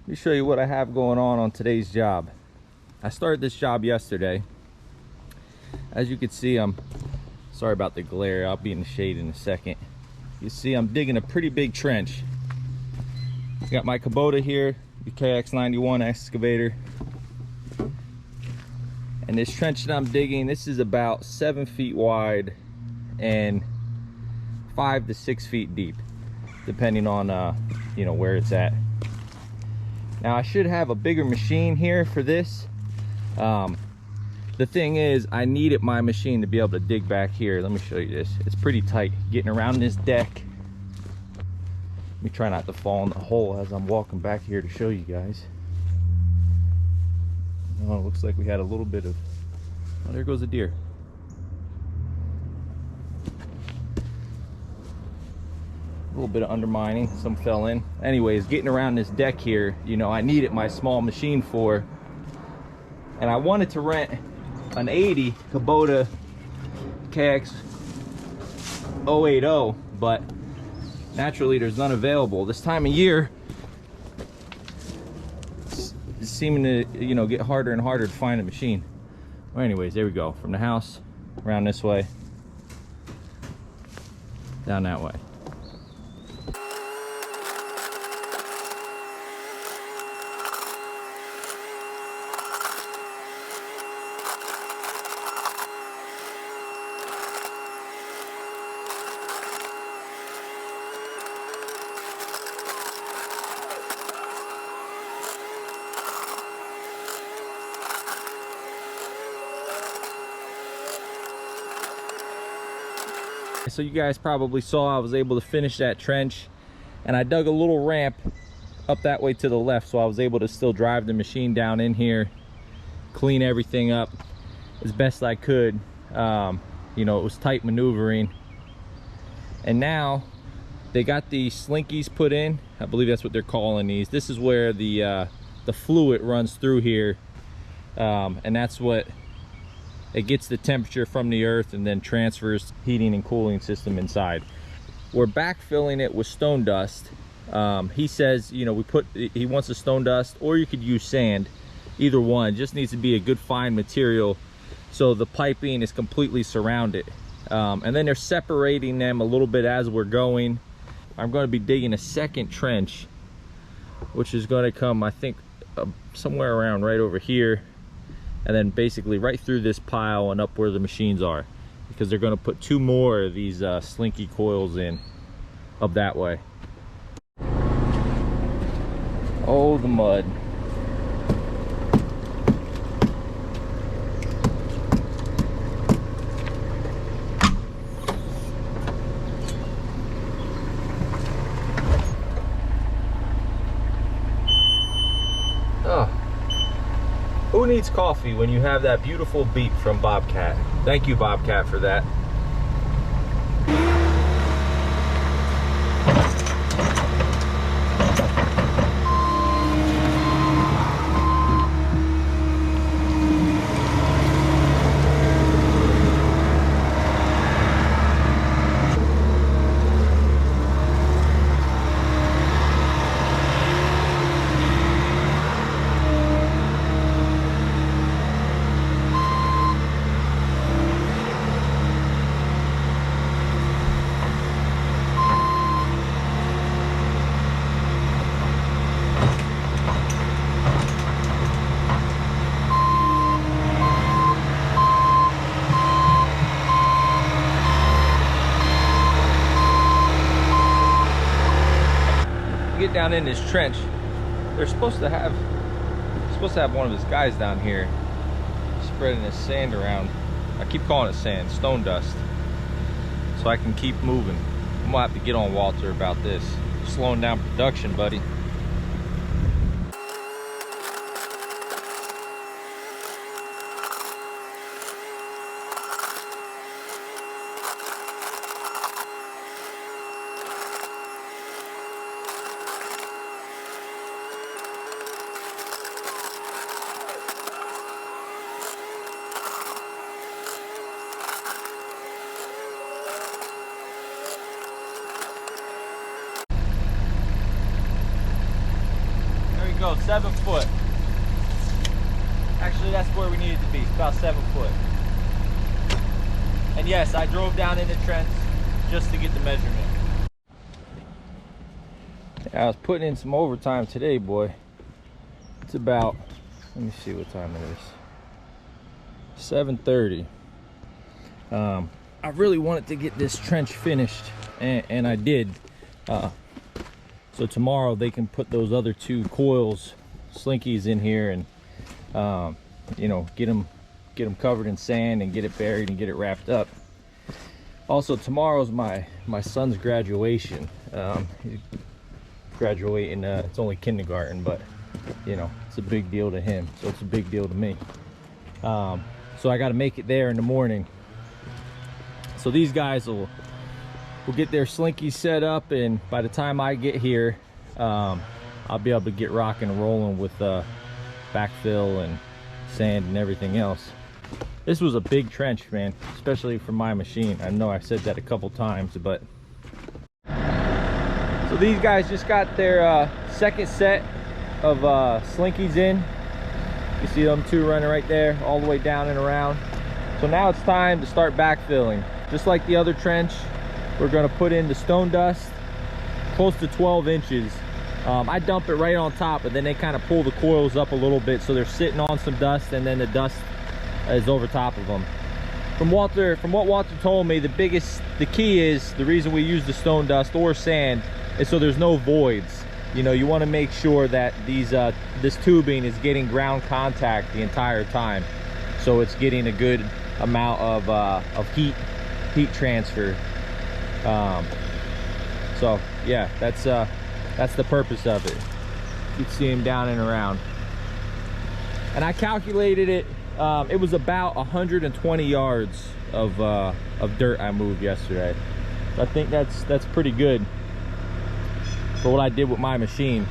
Let me show you what I have going on today's job. I started this job yesterday. As you can see, I'm sorry about the glare. I'll be in the shade in a second. You see I'm digging a pretty big trench. Got my Kubota here, the KX91 excavator. And this trench that I'm digging, this is about 7 feet wide and 5 to 6 feet deep, depending on where it's at. Now I should have a bigger machine here for this. The thing is, I needed my machine to be able to dig back here. Let me show you this. It's pretty tight getting around this deck. Let me try not to fall in the hole as I'm walking back here to show you guys. Oh, it looks like we had a little bit of, oh, there goes a deer. A little bit of undermining, some fell in. Anyways, getting around this deck here, I needed my small machine for, and I wanted to rent an 80 Kubota KX 080, but naturally there's none available. This time of year, it's seeming to, get harder and harder to find a machine. Well, anyways, there we go. From the house, around this way, down that way. So you guys probably saw I was able to finish that trench, and I dug a little ramp up that way to the left, so I was able to still drive the machine down in here, clean everything up as best I could. It was tight maneuvering, and now they got these slinkies put in. I believe that's what they're calling these. This is where the fluid runs through here, and that's what it gets the temperature from the earth and then transfers heating and cooling system inside. We're backfilling it with stone dust. He says, he wants a stone dust, or you could use sand. Either one, just needs to be a good fine material so the piping is completely surrounded. And then they're separating them a little bit as we're going. I'm going to be digging a second trench, which is going to come, I think, somewhere around right over here, and then basically right through this pile and up where the machines are, because they're going to put 2 more of these slinky coils in up that way. Oh, the mud. Who needs coffee when you have that beautiful beat from Bobcat? Thank you, Bobcat, for that. Get down in this trench, they're supposed to have one of his guys down here spreading this sand around. I keep calling it sand, stone dust, so I can keep moving. I'm gonna have to get on Walter about this. Slowing down production, buddy. it go? 7 foot. Actually, that's where we needed to be, about 7 foot. And yes, I drove down in the trench just to get the measurement. I was putting in some overtime today, boy. It's about, let me see what time it is. 7:30. I really wanted to get this trench finished, and I did. So tomorrow they can put those other 2 coils, slinkies in here, and you know, get them covered in sand and get it buried and get it wrapped up. Also, tomorrow's my son's graduation. He's graduating, it's only kindergarten, but you know, it's a big deal to him, so it's a big deal to me. So I got to make it there in the morning. So these guys will get their slinkies set up, and by the time I get here, I'll be able to get rocking and rolling with backfill and sand and everything else. This was a big trench, man, especially for my machine. I know I've said that a couple times, but so these guys just got their second set of slinkies in. You see them 2 running right there, all the way down and around. So now it's time to start backfilling. Just like the other trench, we're going to put in the stone dust, close to 12 inches. I dump it right on top, but then they kind of pull the coils up a little bit, so they're sitting on some dust, and then the dust is over top of them. From what Walter told me, the key is, the reason we use the stone dust or sand is so there's no voids. You know, you want to make sure that this tubing is getting ground contact the entire time, so it's getting a good amount of heat transfer. So yeah, that's the purpose of it. You can see him down and around. And I calculated it. It was about 120 yards of dirt I moved yesterday. So I think that's pretty good for what I did with my machine.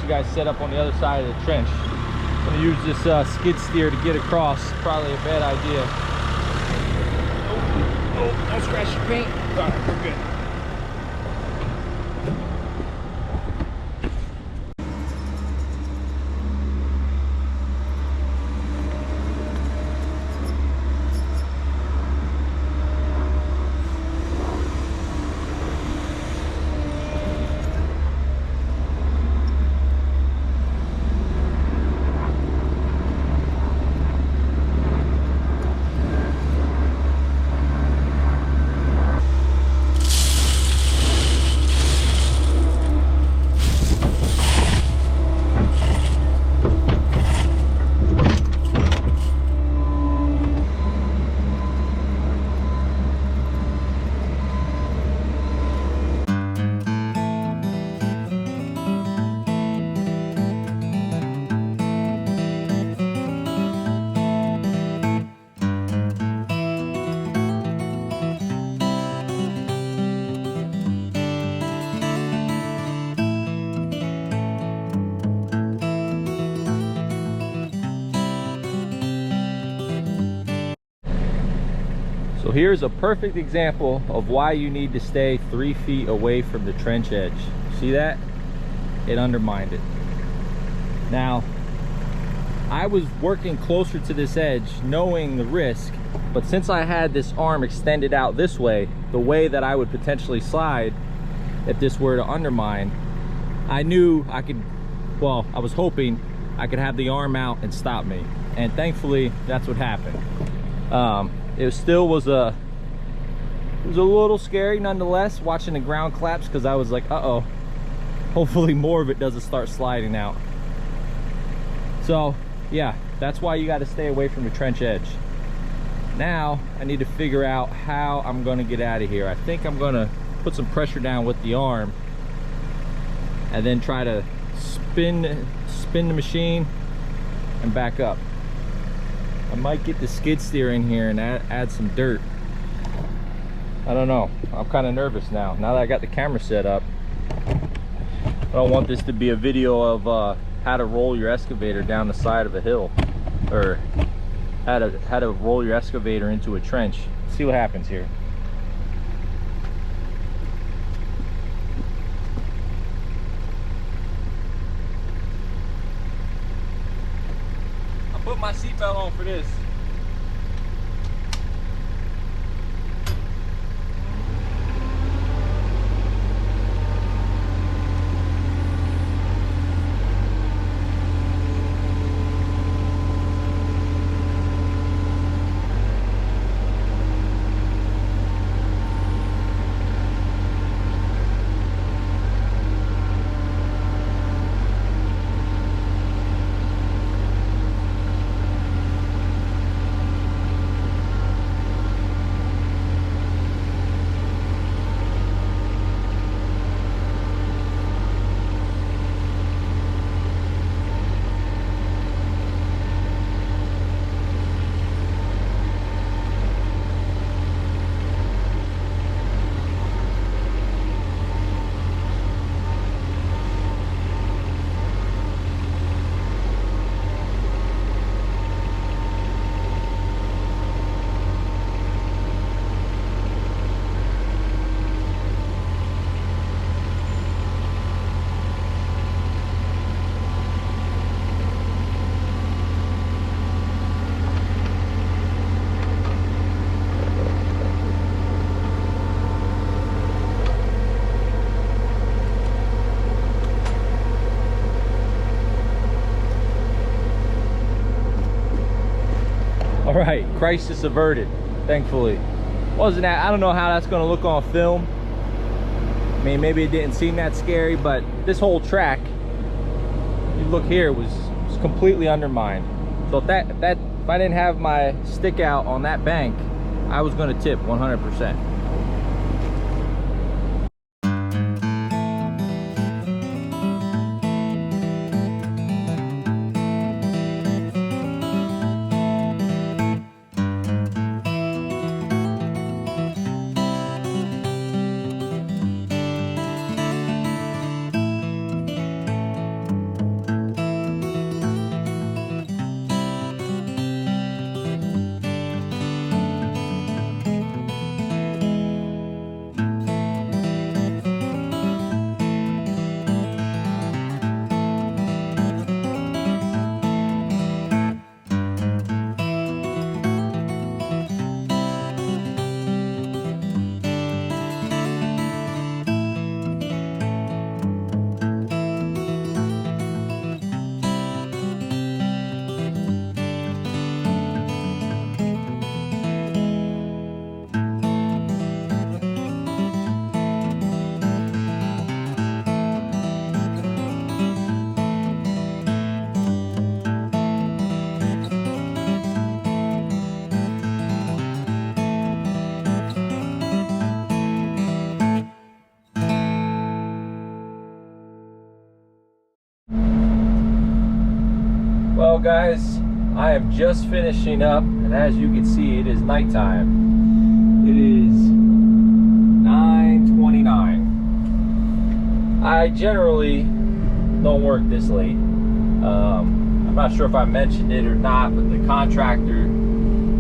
Guys set up on the other side of the trench. I'm gonna use this skid steer to get across. Probably a bad idea. Oh, don't scratch your paint. All right, we're good. So here's a perfect example of why you need to stay 3 feet away from the trench edge. See that? It undermined it. Now, I was working closer to this edge knowing the risk, but since I had this arm extended out this way, the way that I would potentially slide if this were to undermine, I knew I could, well, I was hoping I could have the arm out and stop me. And thankfully, that's what happened. It still was a little scary nonetheless, watching the ground collapse, because I was like, uh-oh, hopefully more of it doesn't start sliding out. So yeah, that's why you got to stay away from the trench edge. Now I need to figure out how I'm going to get out of here. I think I'm going to put some pressure down with the arm and then try to spin the machine and back up. I might get the skid steer in here and add some dirt. I don't know. I'm kind of nervous now that I got the camera set up. I don't want this to be a video of how to roll your excavator down the side of a hill, or how to roll your excavator into a trench. Let's see what happens here. I put my seatbelt on for this. All right, crisis averted, thankfully. Wasn't that, I don't know how that's gonna look on film. I mean, maybe it didn't seem that scary, but this whole track, you look here, was completely undermined. So if I didn't have my stick out on that bank, I was gonna tip 100%. Well guys, I am just finishing up, and as you can see, it is nighttime. It is 9:29. I generally don't work this late. I'm not sure if I mentioned it or not, but the contractor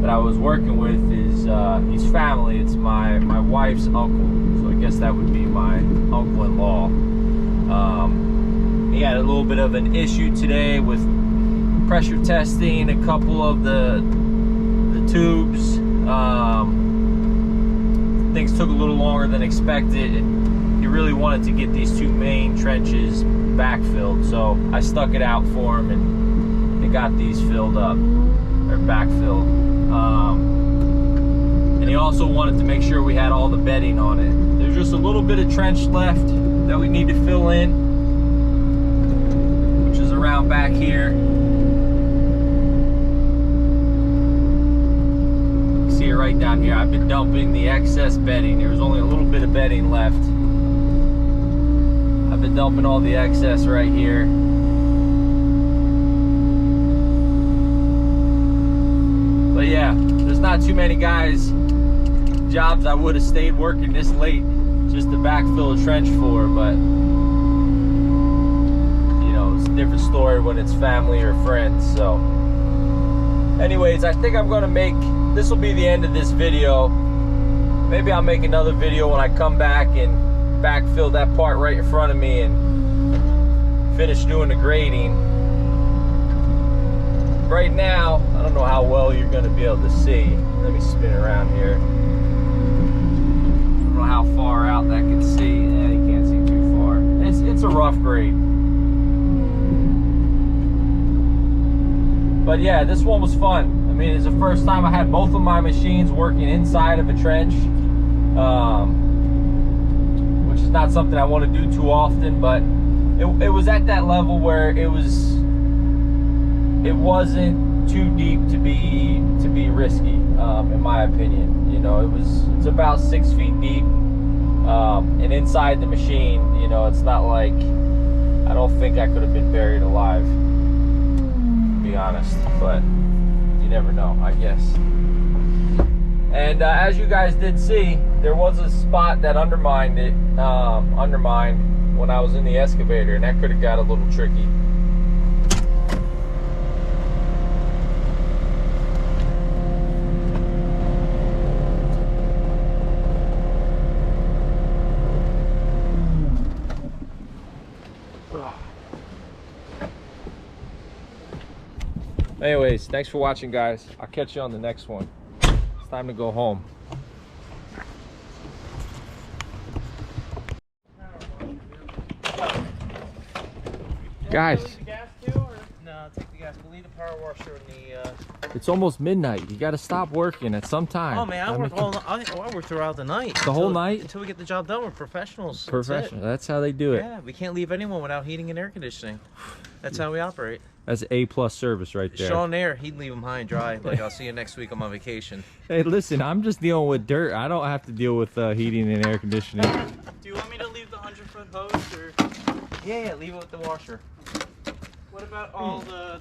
that I was working with is he's family. It's my wife's uncle, so I guess that would be my uncle-in-law. He had a little bit of an issue today with pressure testing a couple of the tubes. Things took a little longer than expected, and he really wanted to get these two main trenches backfilled, so I stuck it out for him, and they got these filled up, or backfilled. And he also wanted to make sure we had all the bedding on it. There's just a little bit of trench left that we need to fill in, which is around back here. See it right down here. I've been dumping the excess bedding. There was only a little bit of bedding left. I've been dumping all the excess right here. But yeah, there's not too many guys, jobs I would have stayed working this late just to backfill a trench for, but you know, it's a different story when it's family or friends. So anyways, I think I'm gonna make, this will be the end of this video. Maybe I'll make another video when I come back and backfill that part right in front of me and finish doing the grading. Right now, I don't know how well you're going to be able to see. Let me spin around here. I don't know how far out that can see. Yeah, you can't see too far. It's a rough grade. But yeah, this one was fun. I mean, it's the first time I had both of my machines working inside of a trench, which is not something I want to do too often, but it was at that level where it wasn't too deep to be risky, in my opinion. You know, it's about 6 feet deep, and inside the machine, you know, it's not like, I don't think I could have been buried alive, to be honest, but you never know, I guess. And as you guys did see, there was a spot that undermined when I was in the excavator, and that could have got a little tricky. Anyways, thanks for watching, guys. I'll catch you on the next one. It's time to go home. Guys, Take the gas too, or? No, take the gas. We'll leave the power washer in the. it's almost midnight. You got to stop working at some time. Oh man, I work throughout the night. The whole night? Until we get the job done. We're professionals. Professional. That's how they do it. Yeah, we can't leave anyone without heating and air conditioning. That's how we operate. That's A+ service right there. Sean there, he'd leave them high and dry. Like, I'll see you next week on my vacation. Hey, listen, I'm just dealing with dirt. I don't have to deal with heating and air conditioning. Do you want me to leave the 100-foot hose, or? Yeah, leave it with the washer. What about all the